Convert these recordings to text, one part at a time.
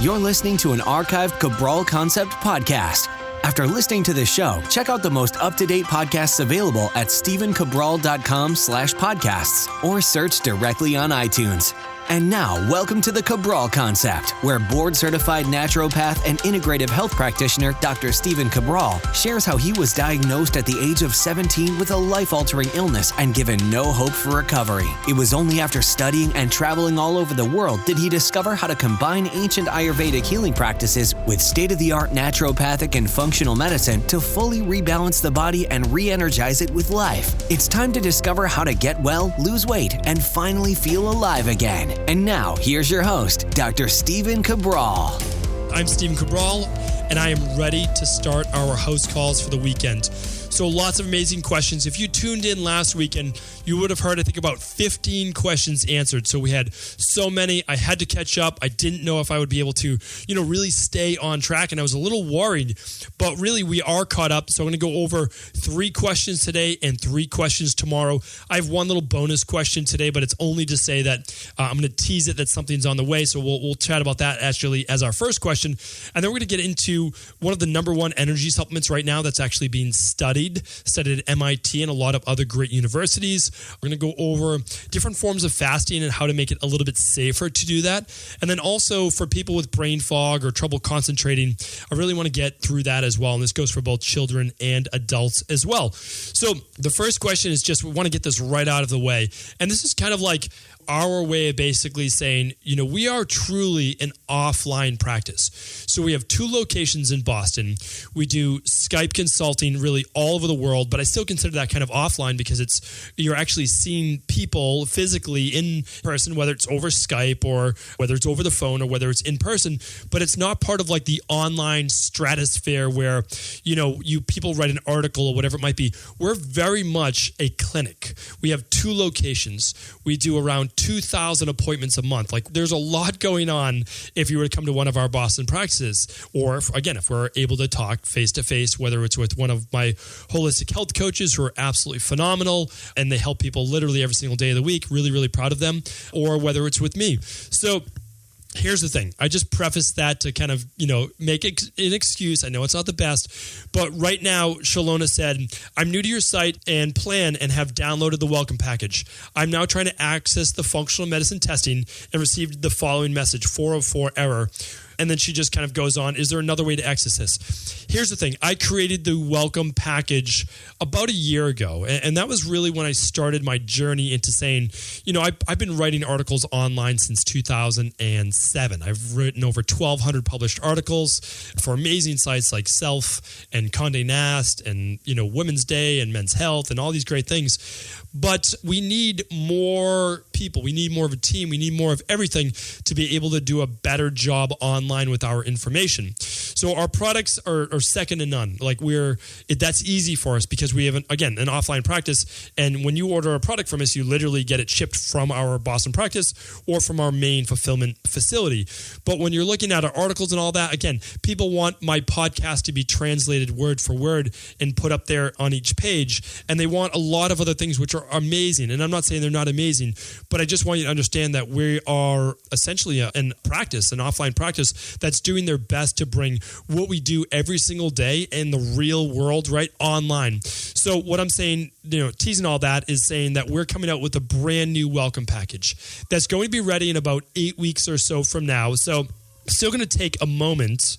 You're listening to an archived Cabral Concept podcast. After listening to this show, check out the most up-to-date podcasts available at stephencabral.com/podcasts or search directly on iTunes. And now, welcome to the Cabral Concept, where board-certified naturopath and integrative health practitioner Dr. Stephen Cabral shares how he was diagnosed at the age of 17 with a life-altering illness and given no hope for recovery. It was only after studying and traveling all over the world did he discover how to combine ancient Ayurvedic healing practices with state-of-the-art naturopathic and functional medicine to fully rebalance the body and re-energize it with life. It's time to discover how to get well, lose weight, and finally feel alive again. And now, here's your host, Dr. Stephen Cabral. I'm Stephen Cabral, and I am ready to start our house calls for the weekend. So lots of amazing questions. If you tuned in last weekend, you would have heard, I think, about 15 questions answered. So we had so many. I had to catch up. I didn't know if I would be able to, really stay on track. And I was a little worried, but really we are caught up. So I'm going to go over 3 questions today and 3 questions tomorrow. I have one little bonus question today, but it's only to say that I'm going to tease it that something's on the way. So we'll chat about that actually as our first question. And then we're going to get into one of the number one energy supplements right now that's actually being studied at MIT and a lot of other great universities. We're going to go over different forms of fasting and how to make it a little bit safer to do that. And then also for people with brain fog or trouble concentrating, I really want to get through that as well. And this goes for both children and adults as well. So the first question is just, we want to get this right out of the way. And this is kind of like our way of basically saying, we are truly an offline practice. So we have 2 locations in Boston. We do Skype consulting really all over the world, but I still consider that kind of offline because you're actually seeing people physically in person, whether it's over Skype or whether it's over the phone or whether it's in person, but it's not part of like the online stratosphere where, people write an article or whatever it might be. We're very much a clinic. We have 2 locations. We do around 2,000 appointments a month. Like there's a lot going on if you were to come to one of our Boston practices, or if we're able to talk face to face, whether it's with one of my holistic health coaches who are absolutely phenomenal and they help people literally every single day of the week, really, really proud of them, or whether it's with me. So here's the thing. I just prefaced that to kind of, make it an excuse. I know it's not the best, but right now, Shalona said, I'm new to your site and plan and have downloaded the welcome package. I'm now trying to access the functional medicine testing and received the following message, 404 error. And then she just kind of goes on, is there another way to access this? Here's the thing. I created the welcome package about a year ago. And that was really when I started my journey into saying, I've been writing articles online since 2007. I've written over 1,200 published articles for amazing sites like Self and Condé Nast and, Women's Day and Men's Health and all these great things. But we need more people. We need more of a team. We need more of everything to be able to do a better job online with our information. So our products are second to none. Like that's easy for us because we have, an offline practice. And when you order a product from us, you literally get it shipped from our Boston practice or from our main fulfillment facility. But when you're looking at our articles and all that, again, people want my podcast to be translated word for word and put up there on each page. And they want a lot of other things which are amazing. And I'm not saying they're not amazing, but I just want you to understand that we are essentially an offline practice that's doing their best to bring what we do every single day in the real world, right, online. So what I'm saying, teasing all that is saying that we're coming out with a brand new welcome package that's going to be ready in about 8 weeks or so from now. So still going to take a moment,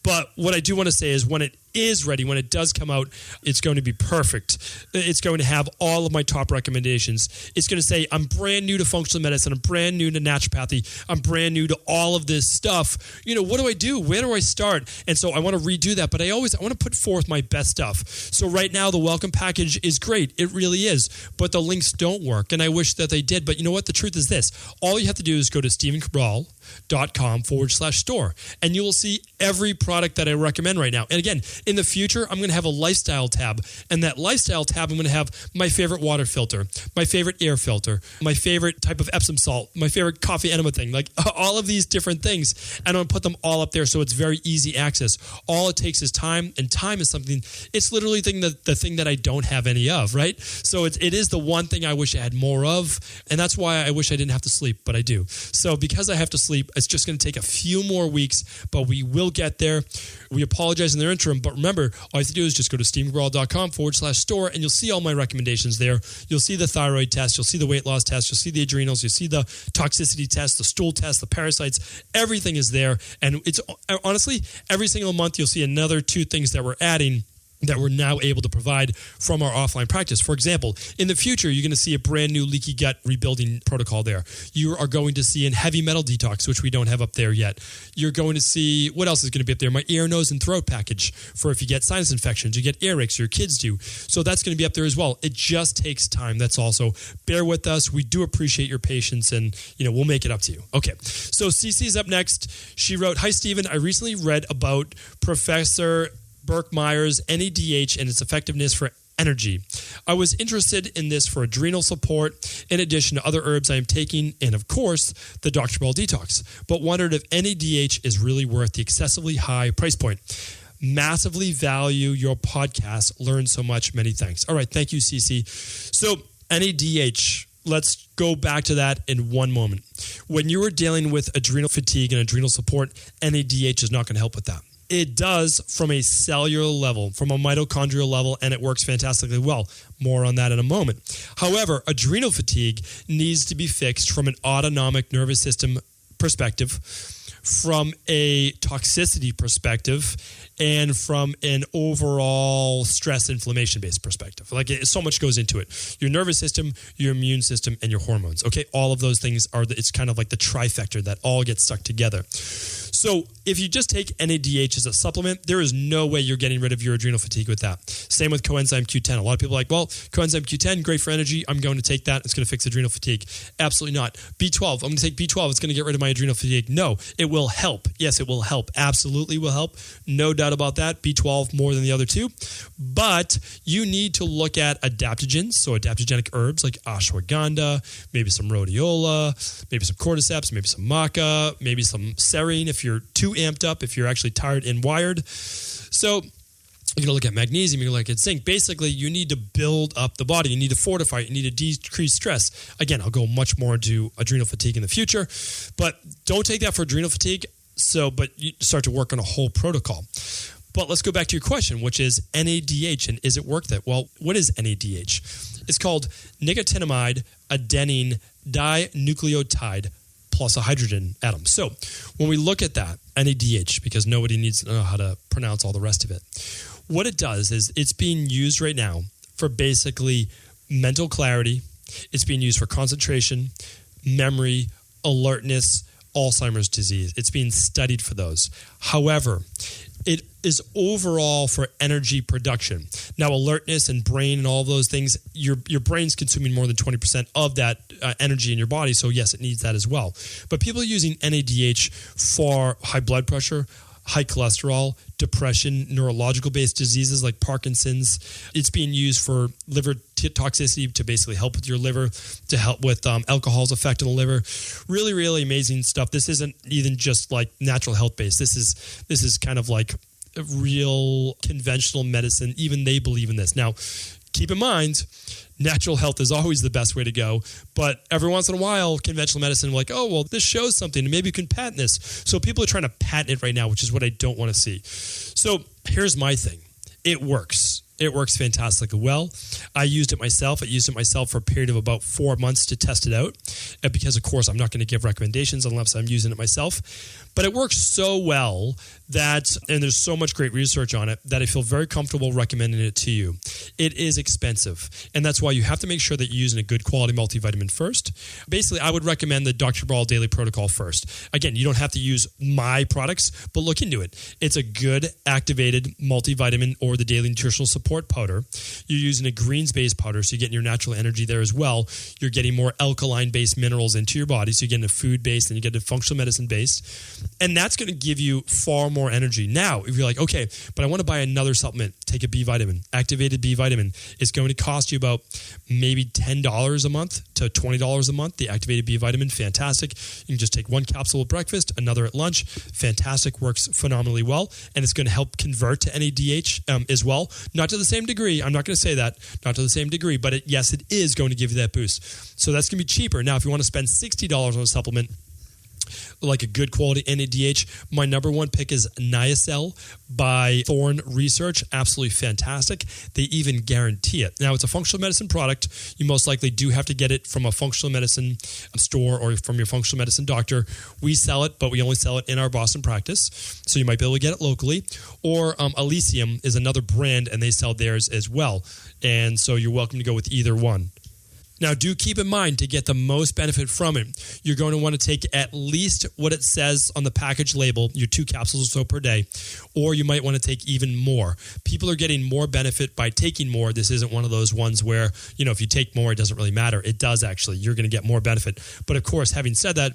but what I do want to say is when it is ready, when it does come out, it's going to be perfect. It's going to have all of my top recommendations. It's going to say, I'm brand new to functional medicine. I'm brand new to naturopathy. I'm brand new to all of this stuff. What do I do? Where do I start? And so I want to redo that, but I want to put forth my best stuff. So right now, the welcome package is great. It really is, but the links don't work. And I wish that they did. But you know what? The truth is this. All you have to do is go to stephencabral.com/store, and you will see every product that I recommend right now. And again, in the future, I'm going to have a lifestyle tab. And that lifestyle tab, I'm going to have my favorite water filter, my favorite air filter, my favorite type of Epsom salt, my favorite coffee enema thing, like all of these different things. And I'm going to put them all up there so it's very easy access. All it takes is time, and time is something, it's literally the thing that I don't have any of, right? So it is the one thing I wish I had more of. And that's why I wish I didn't have to sleep, but I do. So because I have to sleep, sleep. It's just going to take a few more weeks, but we will get there. We apologize in the interim, but remember, all you have to do is just go to stephencabral.com/store, and you'll see all my recommendations there. You'll see the thyroid test, you'll see the weight loss test, you'll see the adrenals, you'll see the toxicity test, the stool test, the parasites. Everything is there, and it's honestly every single month you'll see another 2 things that we're adding that we're now able to provide from our offline practice. For example, in the future, you're going to see a brand new leaky gut rebuilding protocol there. You are going to see a heavy metal detox, which we don't have up there yet. You're going to see, what else is going to be up there? My ear, nose, and throat package for if you get sinus infections, you get earaches, your kids do. So that's going to be up there as well. It just takes time. That's also, bear with us. We do appreciate your patience, and we'll make it up to you. Okay, so Cece's up next. She wrote, "Hi, Stephen. I recently read about Professor Birkmeyer's NADH and its effectiveness for energy. I was interested in this for adrenal support, in addition to other herbs I am taking, and of course, the Dr. Cabral detox, but wondered if NADH is really worth the excessively high price point. Massively value your podcast. Learn so much. Many thanks." All right. Thank you, Cece. So NADH, let's go back to that in one moment. When you are dealing with adrenal fatigue and adrenal support, NADH is not going to help with that. It does from a cellular level, from a mitochondrial level, and it works fantastically well. More on that in a moment. However, adrenal fatigue needs to be fixed from an autonomic nervous system perspective, from a toxicity perspective, and from an overall stress inflammation based perspective. So much goes into it. Your nervous system, your immune system, and your hormones. Okay, all of those things it's kind of like the trifecta that all get stuck together. So if you just take NADH as a supplement, there is no way you're getting rid of your adrenal fatigue with that. Same with coenzyme Q10. A lot of people are like, well, coenzyme Q10, great for energy. I'm going to take that. It's going to fix adrenal fatigue. Absolutely not. B12. I'm going to take B12. It's going to get rid of my adrenal fatigue. No, it will help. Yes, it will help. Absolutely will help. No doubt about that. B12 more than the other 2. But you need to look at adaptogens, so adaptogenic herbs like ashwagandha, maybe some rhodiola, maybe some cordyceps, maybe some maca, maybe some serine if you're too amped up, if you're actually tired and wired. So you're going to look at magnesium, you're going to look at zinc. Basically, you need to build up the body. You need to fortify it. You need to decrease stress. Again, I'll go much more into adrenal fatigue in the future, but don't take that for adrenal fatigue. But you start to work on a whole protocol. But let's go back to your question, which is NADH, and is it worth it? Well, what is NADH? It's called nicotinamide adenine dinucleotide plus a hydrogen atom. So when we look at that, NADH, because nobody needs to know how to pronounce all the rest of it, what it does is it's being used right now for basically mental clarity. It's being used for concentration, memory, alertness, Alzheimer's disease. It's being studied for those. However, it is overall for energy production. Now, alertness and brain and all those things, your brain's consuming more than 20% of that energy in your body. So yes, it needs that as well. But people are using NADH for high blood pressure, high cholesterol, depression, neurological-based diseases like Parkinson's. It's being used for liver toxicity to basically help with your liver, to help with alcohol's effect on the liver. Really, really amazing stuff. This isn't even just like natural health-based. This is kind of like a real conventional medicine. Even they believe in this. Now, keep in mind, natural health is always the best way to go. But every once in a while, conventional medicine, like, oh, well, this shows something, and maybe you can patent this. So people are trying to patent it right now, which is what I don't want to see. So here's my thing. It works. It works fantastically well. I used it myself. I used it myself for a period of about 4 months to test it out. Because, of course, I'm not going to give recommendations unless I'm using it myself. But it works so well that, and there's so much great research on it, that I feel very comfortable recommending it to you. It is expensive. And that's why you have to make sure that you're using a good quality multivitamin first. Basically, I would recommend the Dr. Cabral Daily Protocol first. Again, you don't have to use my products, but look into it. It's a good activated multivitamin or the daily nutritional support powder. You're using a greens-based powder, so you're getting your natural energy there as well. You're getting more alkaline-based minerals into your body, so you're getting a food-based and you get a functional medicine-based. And that's going to give you far more energy. Now, if you're like, okay, but I want to buy another supplement, take a B vitamin. Activated B vitamin is going to cost you about maybe $10 a month to $20 a month. The activated B vitamin, fantastic. You can just take one capsule at breakfast, another at lunch. Fantastic, works phenomenally well. And it's going to help convert to NADH as well. Not to the same degree. I'm not going to say that. Not to the same degree, but yes, it is going to give you that boost. So that's going to be cheaper. Now, if you want to spend $60 on a supplement, like a good quality NADH, my number one pick is Niacel by Thorne Research. Absolutely fantastic. They even guarantee it. Now, it's a functional medicine product. You most likely do have to get it from a functional medicine store or from your functional medicine doctor. We sell it, but we only sell it in our Boston practice. So you might be able to get it locally. Or Elysium is another brand, and they sell theirs as well. And so you're welcome to go with either one. Now, do keep in mind, to get the most benefit from it, you're going to want to take at least what it says on the package label, your 2 capsules or so per day, or you might want to take even more. People are getting more benefit by taking more. This isn't one of those ones where, if you take more, it doesn't really matter. It does actually. You're going to get more benefit. But of course, having said that,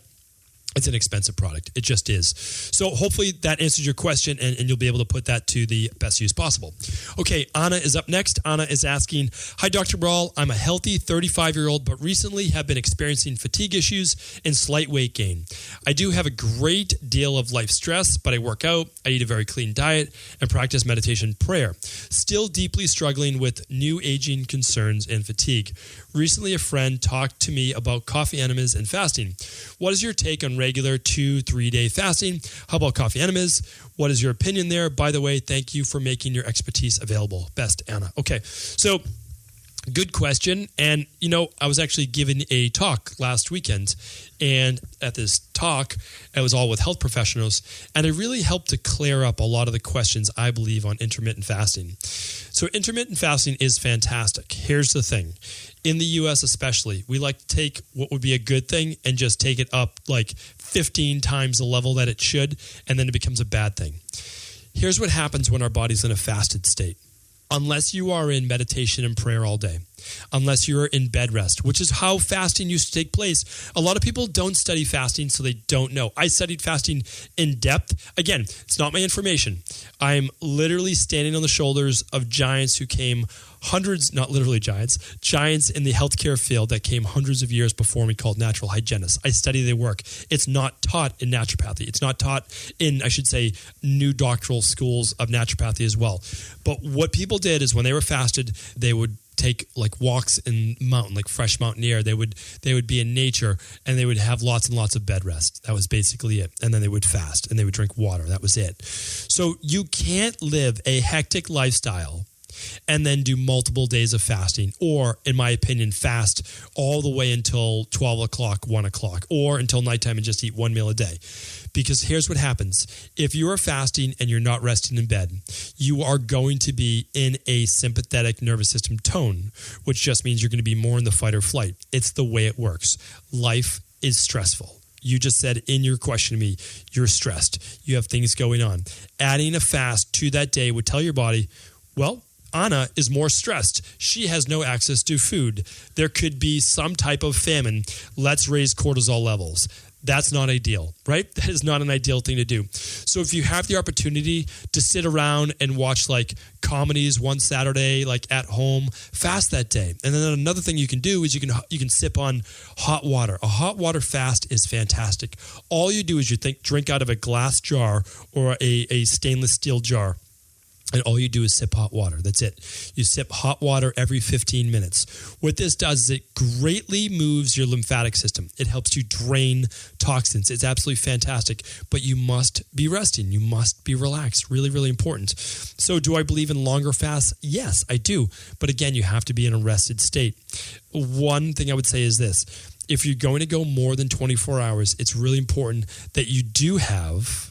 it's an expensive product. It just is. So hopefully that answers your question, and you'll be able to put that to the best use possible. Okay, Anna is up next. Anna is asking, hi, Dr. Cabral. I'm a healthy 35-year-old, but recently have been experiencing fatigue issues and slight weight gain. I do have a great deal of life stress, but I work out, I eat a very clean diet, and practice meditation prayer. Still deeply struggling with new aging concerns and fatigue. Recently, a friend talked to me about coffee enemas and fasting. What is your take on regular 2-3 day fasting? How about coffee enemas? What is your opinion there? By the way, thank you for making your expertise available. Best, Anna. Okay, so good question. And, I was actually given a talk last weekend. And at this talk, it was all with health professionals. And it really helped to clear up a lot of the questions, I believe, on intermittent fasting. So intermittent fasting is fantastic. Here's the thing. In the U.S. especially, we like to take what would be a good thing and just take it up like 15 times the level that it should, and then it becomes a bad thing. Here's what happens when our body's in a fasted state. Unless you are in meditation and prayer all day, unless you're in bed rest, which is how fasting used to take place. A lot of people don't study fasting, so they don't know. I studied fasting in depth. Again, it's not my information. I'm literally standing on the shoulders of giants who came hundreds, not literally giants in the healthcare field that came hundreds of years before me, called natural hygienists. I study their work. It's not taught in naturopathy. It's not taught in, I should say, new doctoral schools of naturopathy as well. But what people did is when they were fasted, they would take like walks in mountain, like fresh mountain air. They would be in nature, and they would have lots and lots of bed rest. That was basically it. And then they would fast, and they would drink water. That was it. So you can't live a hectic lifestyle and then do multiple days of fasting, or, in my opinion, fast all the way until 12 o'clock, 1 o'clock, or until nighttime and just eat one meal a day. Because here's what happens. If you are fasting and you're not resting in bed, you are going to be in a sympathetic nervous system tone, which just means you're going to be more in the fight or flight. It's the way it works. Life is stressful. You just said in your question to me, you're stressed. You have things going on. Adding a fast to that day would tell your body, well, Anna is more stressed. She has no access to food. There could be some type of famine. Let's raise cortisol levels. That's not ideal, right? That is not an ideal thing to do. So if you have the opportunity to sit around and watch like comedies one Saturday, like at home, fast that day. And then another thing you can do is you can sip on hot water. A hot water fast is fantastic. All you do is drink out of a glass jar or a stainless steel jar. And all you do is sip hot water. That's it. You sip hot water every 15 minutes. What this does is it greatly moves your lymphatic system. It helps you drain toxins. It's absolutely fantastic. But you must be resting. You must be relaxed. Really, really important. So do I believe in longer fasts? Yes, I do. But again, you have to be in a rested state. One thing I would say is this. If you're going to go more than 24 hours, it's really important that you do have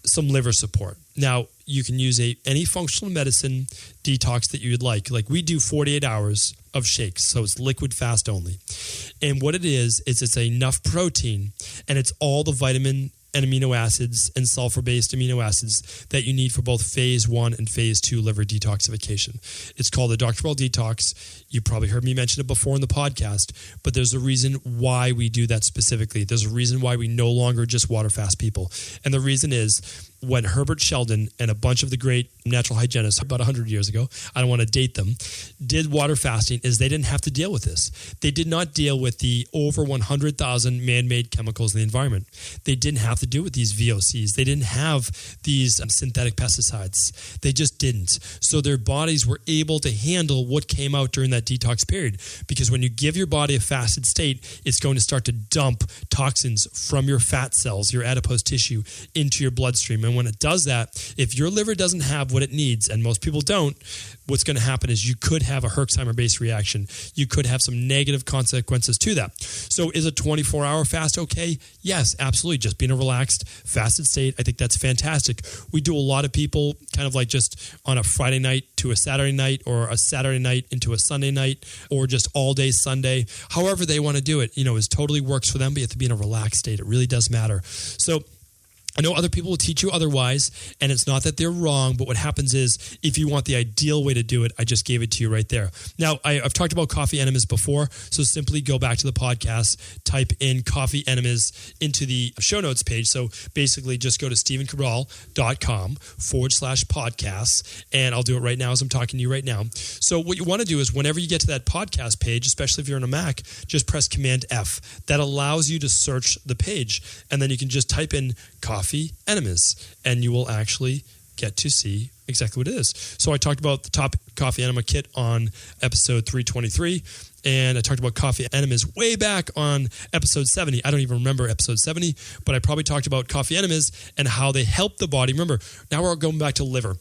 some liver support. Now, you can use any functional medicine detox that you would like. Like we do 48 hours of shakes, so it's liquid fast only. And what it is it's enough protein, and it's all the vitamin and amino acids and sulfur-based amino acids that you need for both phase 1 and phase 2 liver detoxification. It's called the Dr. Cabral Detox. You probably heard me mention it before in the podcast, but there's a reason why we do that specifically. There's a reason why we no longer just water fast people. And the reason is when Herbert Sheldon and a bunch of the great natural hygienists about 100 years ago, I don't want to date them, did water fasting is they didn't have to deal with this. They did not deal with the over 100,000 man-made chemicals in the environment. They didn't have to deal with these VOCs. They didn't have these synthetic pesticides. They just didn't. So their bodies were able to handle what came out during that detox period. Because when you give your body a fasted state, it's going to start to dump toxins from your fat cells, your adipose tissue, into your bloodstream. And when it does that, if your liver doesn't have what it needs, and most people don't, what's going to happen is you could have a Herxheimer-based reaction. You could have some negative consequences to that. So is a 24-hour fast okay? Yes, absolutely. Just being a relaxed, fasted state, I think that's fantastic. We do a lot of people kind of like just on a Friday night to a Saturday night, or a Saturday night into a Sunday night, or just all day Sunday. However they want to do it, is totally works for them, but you have to be in a relaxed state. It really does matter. So I know other people will teach you otherwise, and it's not that they're wrong, but what happens is if you want the ideal way to do it, I just gave it to you right there. Now, I've talked about coffee enemas before, so simply go back to the podcast, type in coffee enemas into the show notes page. So basically just go to stevencabral.com/podcasts, and I'll do it right now as I'm talking to you right now. So what you want to do is whenever you get to that podcast page, especially if you're on a Mac, just press Command F. That allows you to search the page, and then you can just type in coffee enemas, and you will actually get to see exactly what it is. So I talked about the top coffee enema kit on episode 323, and I talked about coffee enemas way back on episode 70. I don't even remember episode 70, but I probably talked about coffee enemas and how they help the body. Remember, now we're going back to liver.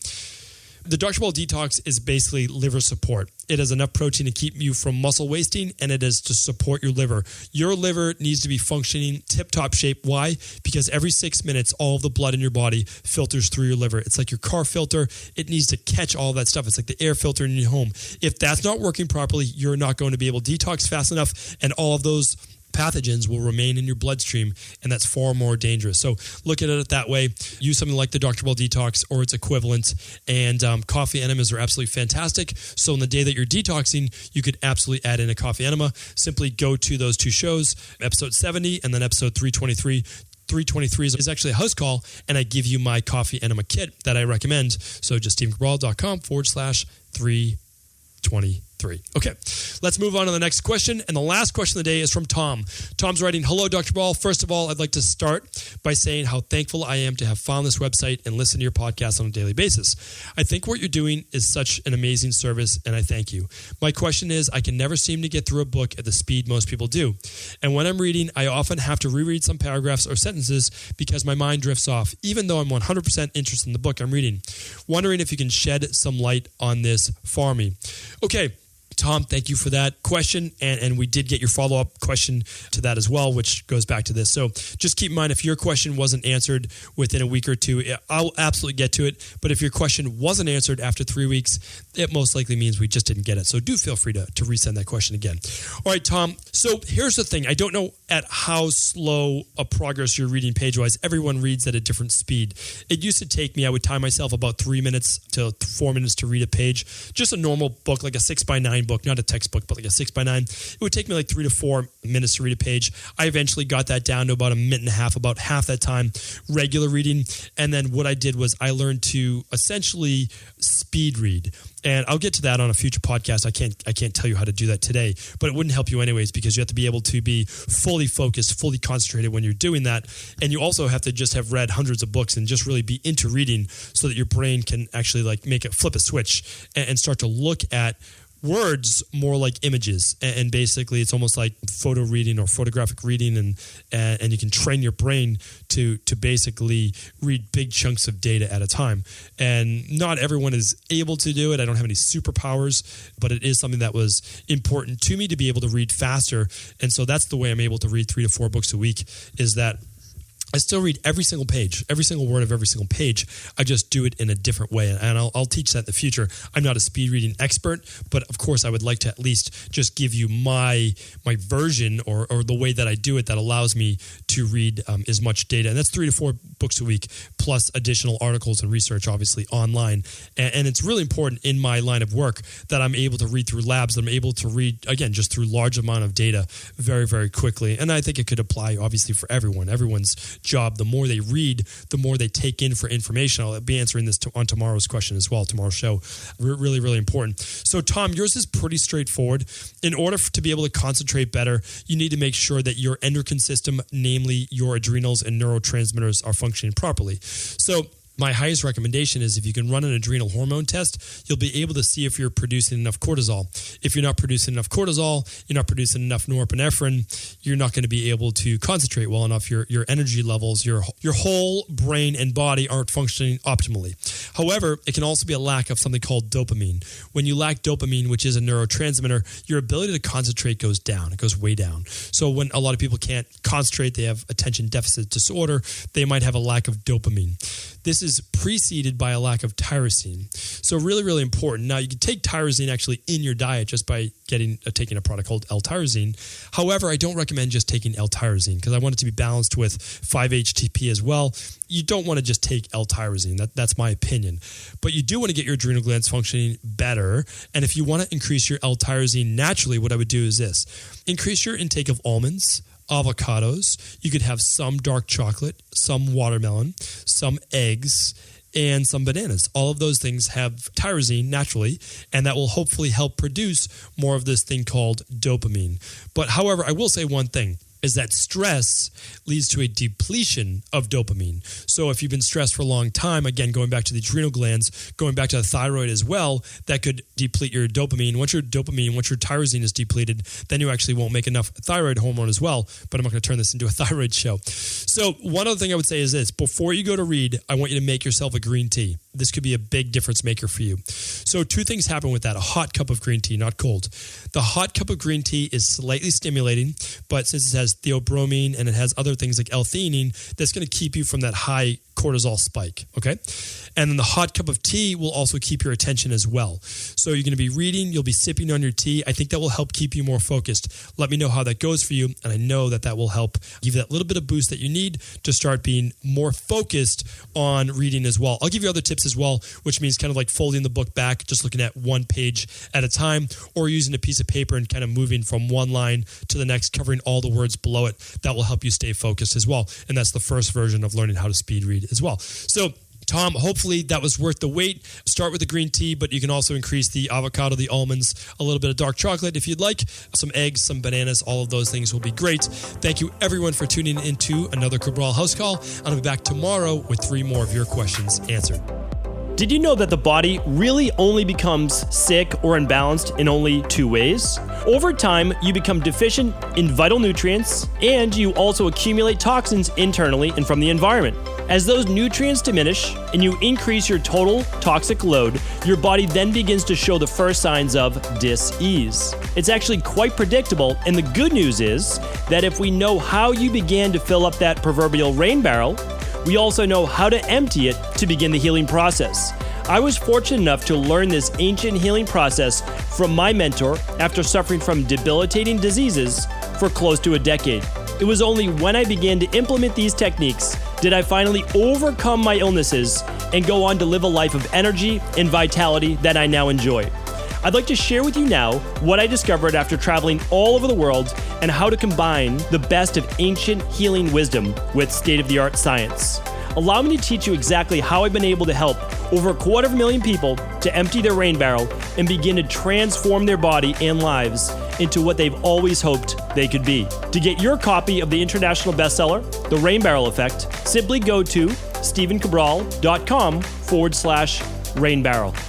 The Dr. Cabral Detox is basically liver support. It has enough protein to keep you from muscle wasting, and it is to support your liver. Your liver needs to be functioning tip-top shape. Why? Because every 6 minutes, all of the blood in your body filters through your liver. It's like your car filter. It needs to catch all that stuff. It's like the air filter in your home. If that's not working properly, you're not going to be able to detox fast enough, and all of those pathogens will remain in your bloodstream, and that's far more dangerous. So look at it that way. Use something like the Dr. Cabral Detox or its equivalent, and coffee enemas are absolutely fantastic. So on the day that you're detoxing, you could absolutely add in a coffee enema. Simply go to those two shows, episode 70 and then episode 323. 323 is actually a house call, and I give you my coffee enema kit that I recommend. So just stevencabral.com/323. Okay, let's move on to the next question. And the last question of the day is from Tom. Tom's writing, hello, Dr. Cabral. First of all, I'd like to start by saying how thankful I am to have found this website and listen to your podcast on a daily basis. I think what you're doing is such an amazing service, and I thank you. My question is, I can never seem to get through a book at the speed most people do. And when I'm reading, I often have to reread some paragraphs or sentences because my mind drifts off, even though I'm 100% interested in the book I'm reading. Wondering if you can shed some light on this for me. Okay. Tom, thank you for that question, and we did get your follow-up question to that as well, which goes back to this. So just keep in mind, if your question wasn't answered within a week or two, I'll absolutely get to it. But if your question wasn't answered after 3 weeks, it most likely means we just didn't get it. So do feel free to resend that question again. All right, Tom. So here's the thing. I don't know at how slow a progress you're reading page-wise. Everyone reads at a different speed. It used to take me, I would time myself about 3 minutes to 4 minutes to read a page. Just a normal book, like a 6x9 book, not a textbook, but like a 6x9. It would take me like 3 to 4 minutes to read a page. I eventually got that down to about a minute and a half, about half that time, regular reading. And then what I did was I learned to essentially speed read. And I'll get to that on a future podcast. I can't tell you how to do that today, but it wouldn't help you anyways, because you have to be able to be fully focused, fully concentrated when you're doing that. And you also have to just have read hundreds of books and just really be into reading so that your brain can actually like make it flip a switch and start to look at words more like images, and basically it's almost like photo reading or photographic reading, and you can train your brain to basically read big chunks of data at a time. And not everyone is able to do it. I don't have any superpowers, but it is something that was important to me to be able to read faster. And so that's the way I'm able to read 3 to 4 books a week, is that I still read every single page, every single word of every single page. I just do it in a different way, and I'll teach that in the future. I'm not a speed reading expert, but of course I would like to at least just give you my version or the way that I do it that allows me to read as much data. And that's 3 to 4 books a week, plus additional articles and research, obviously, online. And it's really important in my line of work that I'm able to read through labs, that I'm able to read, again, just through large amount of data very, very quickly. And I think it could apply, obviously, for everyone. Everyone's job. The more they read, the more they take in for information. I'll be answering this on tomorrow's question as well, tomorrow's show. Really, really important. So Tom, yours is pretty straightforward. In order to be able to concentrate better, you need to make sure that your endocrine system, namely your adrenals and neurotransmitters, are functioning properly. So my highest recommendation is if you can run an adrenal hormone test, you'll be able to see if you're producing enough cortisol. If you're not producing enough cortisol, you're not producing enough norepinephrine, you're not going to be able to concentrate well enough. Your energy levels, your whole brain and body aren't functioning optimally. However, it can also be a lack of something called dopamine. When you lack dopamine, which is a neurotransmitter, your ability to concentrate goes down. It goes way down. So when a lot of people can't concentrate, they have attention deficit disorder, they might have a lack of dopamine. This is preceded by a lack of tyrosine. So really, really important. Now, you can take tyrosine actually in your diet just by taking a product called L-tyrosine. However, I don't recommend just taking L-tyrosine because I want it to be balanced with 5-HTP as well. You don't want to just take L-tyrosine. That's my opinion. But you do want to get your adrenal glands functioning better. And if you want to increase your L-tyrosine naturally, what I would do is this. Increase your intake of almonds, avocados. You could have some dark chocolate, some watermelon, some eggs, and some bananas. All of those things have tyrosine naturally, and that will hopefully help produce more of this thing called dopamine. But however, I will say one thing, is that stress leads to a depletion of dopamine. So if you've been stressed for a long time, again, going back to the adrenal glands, going back to the thyroid as well, that could deplete your dopamine. Once your tyrosine is depleted, then you actually won't make enough thyroid hormone as well. But I'm not going to turn this into a thyroid show. So one other thing I would say is this. Before you go to read, I want you to make yourself a green tea. This could be a big difference maker for you. So two things happen with that. A hot cup of green tea, not cold. The hot cup of green tea is slightly stimulating, but since it has theobromine and it has other things like L-theanine, that's going to keep you from that high cortisol spike, okay? And then the hot cup of tea will also keep your attention as well. So you're going to be reading, you'll be sipping on your tea. I think that will help keep you more focused. Let me know how that goes for you, and I know that will help give you that little bit of boost that you need to start being more focused on reading as well. I'll give you other tips as well, which means kind of like folding the book back, just looking at one page at a time, or using a piece of paper and kind of moving from one line to the next, covering all the words below it. That will help you stay focused as well. And that's the first version of learning how to speed read as well. So Tom, hopefully that was worth the wait. Start with the green tea, but you can also increase the avocado, the almonds, a little bit of dark chocolate if you'd like, some eggs, some bananas, all of those things will be great. Thank you everyone for tuning into another Cabral House Call. I'll be back tomorrow with 3 more of your questions answered. Did you know that the body really only becomes sick or imbalanced in only 2 ways? Over time, you become deficient in vital nutrients, and you also accumulate toxins internally and from the environment. As those nutrients diminish and you increase your total toxic load, your body then begins to show the first signs of dis-ease. It's actually quite predictable, and the good news is that if we know how you began to fill up that proverbial rain barrel, we also know how to empty it to begin the healing process. I was fortunate enough to learn this ancient healing process from my mentor after suffering from debilitating diseases for close to a decade. It was only when I began to implement these techniques did I finally overcome my illnesses and go on to live a life of energy and vitality that I now enjoy. I'd like to share with you now what I discovered after traveling all over the world and how to combine the best of ancient healing wisdom with state-of-the-art science. Allow me to teach you exactly how I've been able to help over 250,000 people to empty their rain barrel and begin to transform their body and lives into what they've always hoped they could be. To get your copy of the international bestseller, The Rain Barrel Effect, simply go to stephencabral.com/rainbarrel.